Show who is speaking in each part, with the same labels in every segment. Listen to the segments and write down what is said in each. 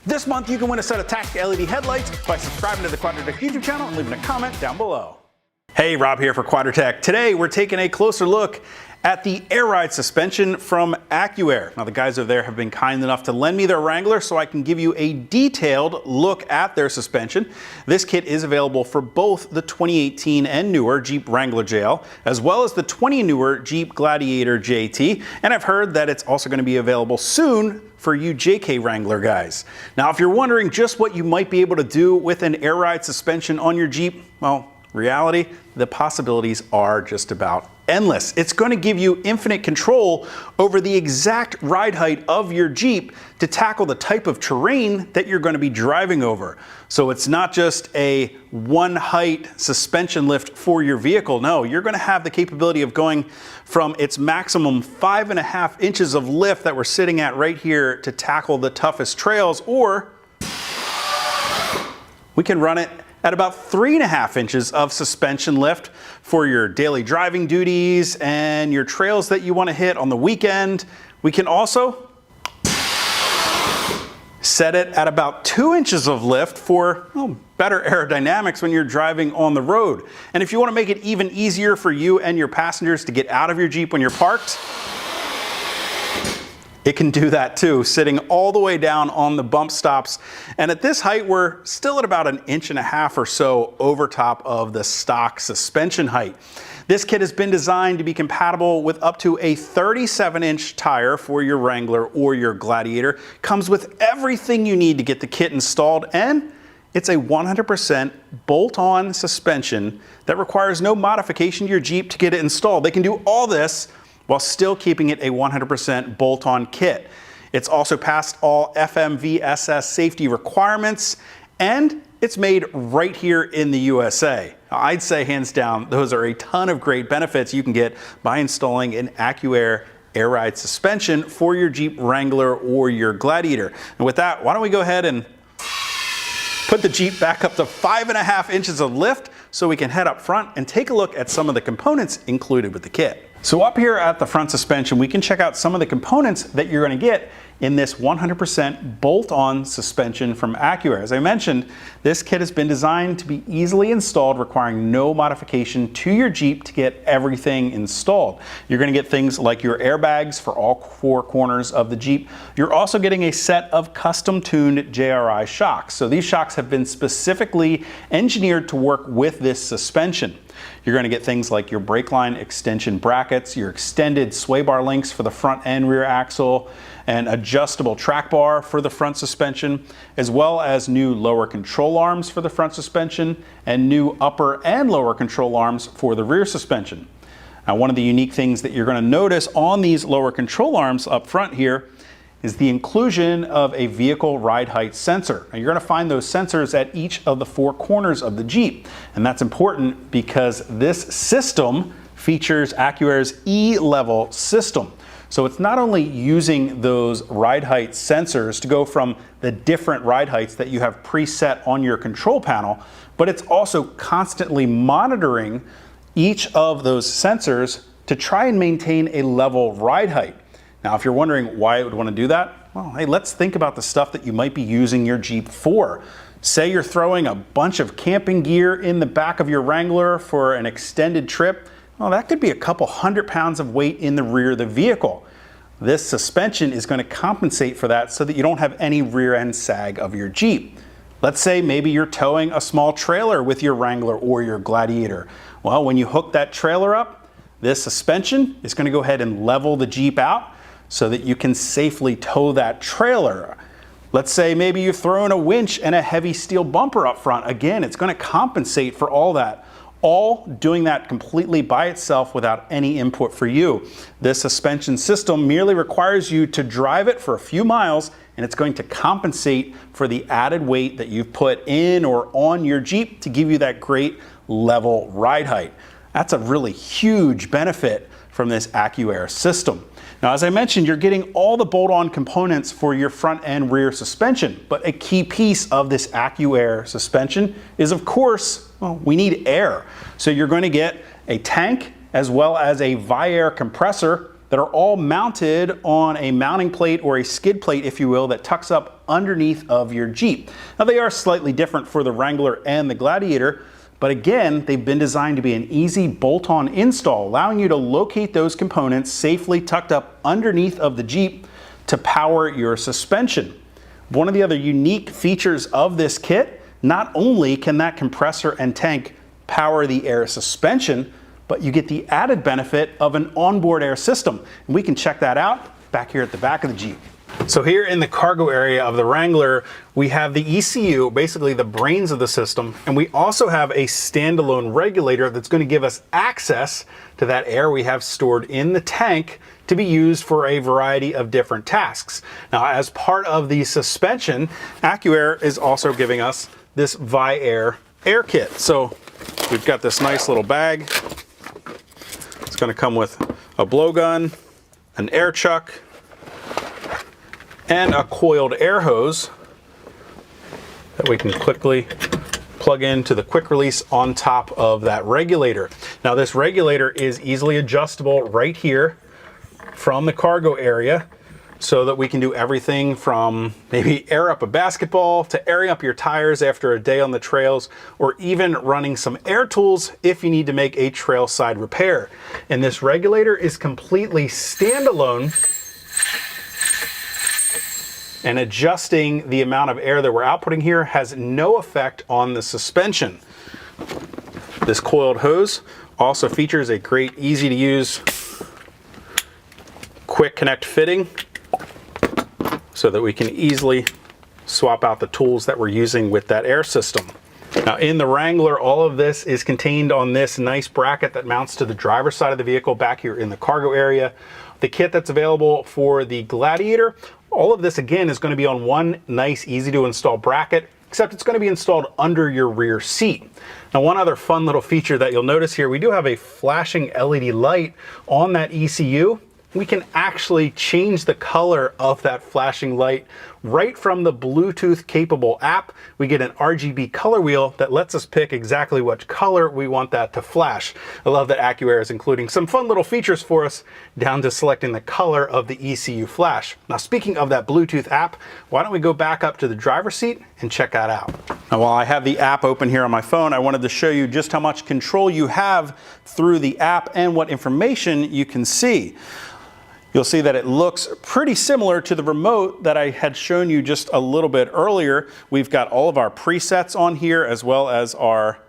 Speaker 1: This month, you can win a set of tactic LED headlights by subscribing to the Quadratech YouTube channel and leaving a comment down below. Hey, Rob here for Quadratech. Today, we're taking a closer look at the air ride suspension from AccuAir. Now, the guys over there have been kind enough to lend me their Wrangler so I can give you a detailed look at their suspension. This kit is available for both the 2018 and newer Jeep Wrangler JL, as well as the 20 newer Jeep Gladiator JT. And I've heard that it's also going to be available soon for you JK Wrangler guys. Now, if you're wondering just what you might be able to do with an air ride suspension on your Jeep, well, reality, the possibilities are just about endless. It's going to give you infinite control over the exact ride height of your Jeep to tackle the type of terrain that you're going to be driving over. So it's not just a one height suspension lift for your vehicle. No, you're going to have the capability of going from its maximum 5.5 inches of lift that we're sitting at right here to tackle the toughest trails, or we can run it at about 3.5 inches of suspension lift for your daily driving duties and your trails that you want to hit on the weekend. We can also set it at about 2 inches of lift for better aerodynamics when you're driving on the road. And if you want to make it even easier for you and your passengers to get out of your Jeep when you're parked, it can do that too, sitting all the way down on the bump stops. And at this height, we're still at about 1.5 inches or so over top of the stock suspension height. This kit has been designed to be compatible with up to a 37-inch tire for your Wrangler or your Gladiator. Comes with everything you need to get the kit installed, and it's a 100% bolt-on suspension that requires no modification to your Jeep to get it installed. They can do all this while still keeping it a 100% bolt-on kit. It's also passed all FMVSS safety requirements, and it's made right here in the USA. I'd say hands down, those are a ton of great benefits you can get by installing an AccuAir air ride suspension for your Jeep Wrangler or your Gladiator. And with that, why don't we go ahead and put the Jeep back up to 5.5 inches of lift so we can head up front and take a look at some of the components included with the kit. So up here at the front suspension, we can check out some of the components that you're going to get in this 100% bolt-on suspension from AccuAir. As I mentioned, this kit has been designed to be easily installed, requiring no modification to your Jeep to get everything installed. You're going to get things like your airbags for all 4 corners of the Jeep. You're also getting a set of custom-tuned JRI shocks. So these shocks have been specifically engineered to work with this suspension. You're going to get things like your brake line extension brackets, your extended sway bar links for the front and rear axle, an adjustable track bar for the front suspension, as well as new lower control arms for the front suspension and new upper and lower control arms for the rear suspension. Now, one of the unique things that you're going to notice on these lower control arms up front here is the inclusion of a vehicle ride height sensor. Now, you're going to find those sensors at each of the 4 corners of the Jeep. And that's important because this system features AccuAir's E-level system. So it's not only using those ride height sensors to go from the different ride heights that you have preset on your control panel, but it's also constantly monitoring each of those sensors to try and maintain a level ride height. Now, if you're wondering why it would want to do that, well, hey, let's think about the stuff that you might be using your Jeep for. Say you're throwing a bunch of camping gear in the back of your Wrangler for an extended trip. Well, that could be a couple 100 pounds of weight in the rear of the vehicle. This suspension is going to compensate for that so that you don't have any rear end sag of your Jeep. Let's say maybe you're towing a small trailer with your Wrangler or your Gladiator. Well, when you hook that trailer up, this suspension is going to go ahead and level the Jeep out so that you can safely tow that trailer. Let's say maybe you're throwing a winch and a heavy steel bumper up front. Again, it's going to compensate for all that. All doing that completely by itself without any input for you. This suspension system merely requires you to drive it for a few miles, and it's going to compensate for the added weight that you've put in or on your Jeep to give you that great level ride height. That's a really huge benefit from this AccuAir system. Now, as I mentioned, you're getting all the bolt-on components for your front and rear suspension, but a key piece of this AccuAir suspension is, of course, well, we need air. So you're going to get a tank as well as a Viair compressor that are all mounted on a mounting plate or a skid plate, if you will, that tucks up underneath of your Jeep. Now they are slightly different for the Wrangler and the Gladiator, but again, they've been designed to be an easy bolt-on install, allowing you to locate those components safely tucked up underneath of the Jeep to power your suspension. One of the other unique features of this kit, not only can that compressor and tank power the air suspension, but you get the added benefit of an onboard air system. And we can check that out back here at the back of the Jeep. So here in the cargo area of the Wrangler, we have the ECU, basically the brains of the system, and we also have a standalone regulator that's going to give us access to that air we have stored in the tank to be used for a variety of different tasks. Now, as part of the suspension, AccuAir is also giving us this ViAir air kit. So we've got this nice little bag. It's going to come with a blowgun, an air chuck, and a coiled air hose that we can quickly plug into the quick release on top of that regulator. Now this regulator is easily adjustable right here from the cargo area, so that we can do everything from maybe air up a basketball to airing up your tires after a day on the trails, or even running some air tools if you need to make a trail side repair. And this regulator is completely standalone, and adjusting the amount of air that we're outputting here has no effect on the suspension. This coiled hose also features a great, easy to use, quick connect fitting, so that we can easily swap out the tools that we're using with that air system. Now in the Wrangler, all of this is contained on this nice bracket that mounts to the driver's side of the vehicle back here in the cargo area. The kit that's available for the Gladiator, all of this again is going to be on one nice, easy to install bracket, except it's going to be installed under your rear seat. Now one other fun little feature that you'll notice here, we do have a flashing LED light on that ECU. We can actually change the color of that flashing light right from the Bluetooth capable app. We get an RGB color wheel that lets us pick exactly which color we want that to flash. I love that AccuAir is including some fun little features for us, down to selecting the color of the ECU flash. Now speaking of that Bluetooth app, why don't we go back up to the driver's seat and check that out. Now while I have the app open here on my phone, I wanted to show you just how much control you have through the app and what information you can see. You'll see that it looks pretty similar to the remote that I had shown you just a little bit earlier. We've got all of our presets on here, as well as our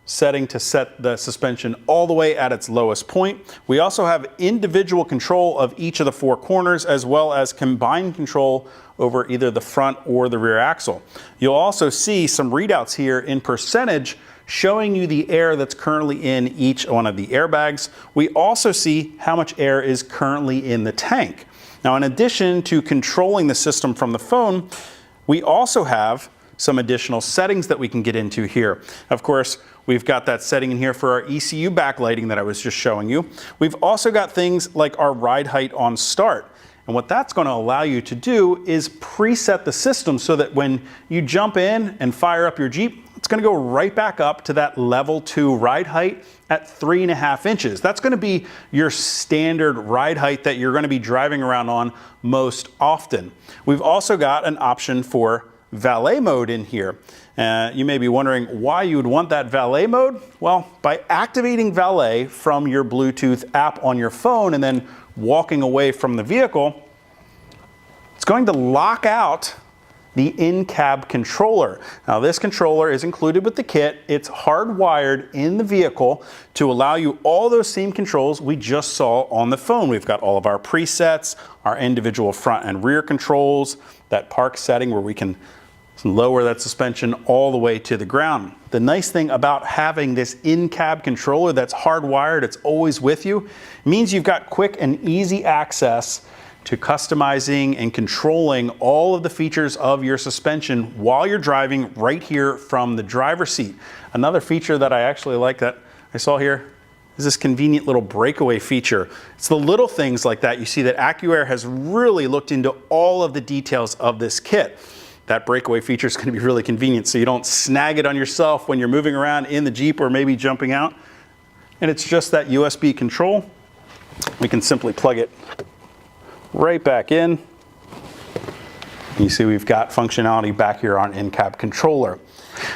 Speaker 1: setting to set the suspension all the way at its lowest point. We also have individual control of each of the four corners, as well as combined control over either the front or the rear axle. You'll also see some readouts here in percentage showing you the air that's currently in each one of the airbags. We also see how much air is currently in the tank. Now, in addition to controlling the system from the phone, we also have some additional settings that we can get into here. Of course, we've got that setting in here for our ECU backlighting that I was just showing you. We've also got things like our ride height on start. And what that's going to allow you to do is preset the system so that when you jump in and fire up your Jeep, it's going to go right back up to that level 2 ride height at 3.5 inches. That's going to be your standard ride height that you're going to be driving around on most often. We've also got an option for valet mode in here. You may be wondering why you would want that valet mode. Well, by activating valet from your Bluetooth app on your phone and then walking away from the vehicle, it's going to lock out the in-cab controller. Now this controller is included with the kit. It's hardwired in the vehicle to allow you all those same controls we just saw on the phone. We've got all of our presets, our individual front and rear controls, that park setting where we can lower that suspension all the way to the ground. The nice thing about having this in-cab controller that's hardwired, it's always with you, means you've got quick and easy access to customizing and controlling all of the features of your suspension while you're driving right here from the driver's seat. Another feature that I actually like that I saw here is this convenient little breakaway feature. It's the little things like that. You see that AccuAir has really looked into all of the details of this kit. That breakaway feature is going to be really convenient so you don't snag it on yourself when you're moving around in the Jeep or maybe jumping out. And it's just that USB control we can simply plug it right back in. You see we've got functionality back here on in-cab controller.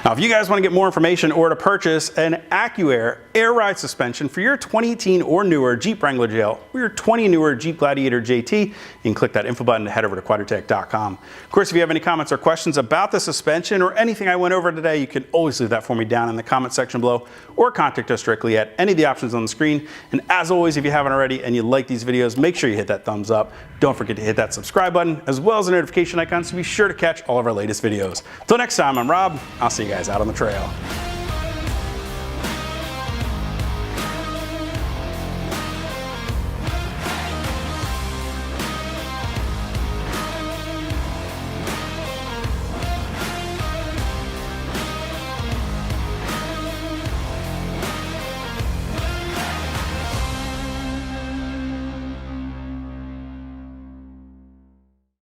Speaker 1: Now, if you guys want to get more information or to purchase an AccuAir air ride suspension for your 2018 or newer Jeep Wrangler GL or your 20 newer Jeep Gladiator JT, you can click that info button to head over to quadratech.com. Of course, if you have any comments or questions about the suspension or anything I went over today, you can always leave that for me down in the comment section below or contact us directly at any of the options on the screen. And as always, if you haven't already and you like these videos, make sure you hit that thumbs up. Don't forget to hit that subscribe button as well as the notification icon so be sure to catch all of our latest videos. Till next time, I'm Rob. I'll see you guys out on the trail.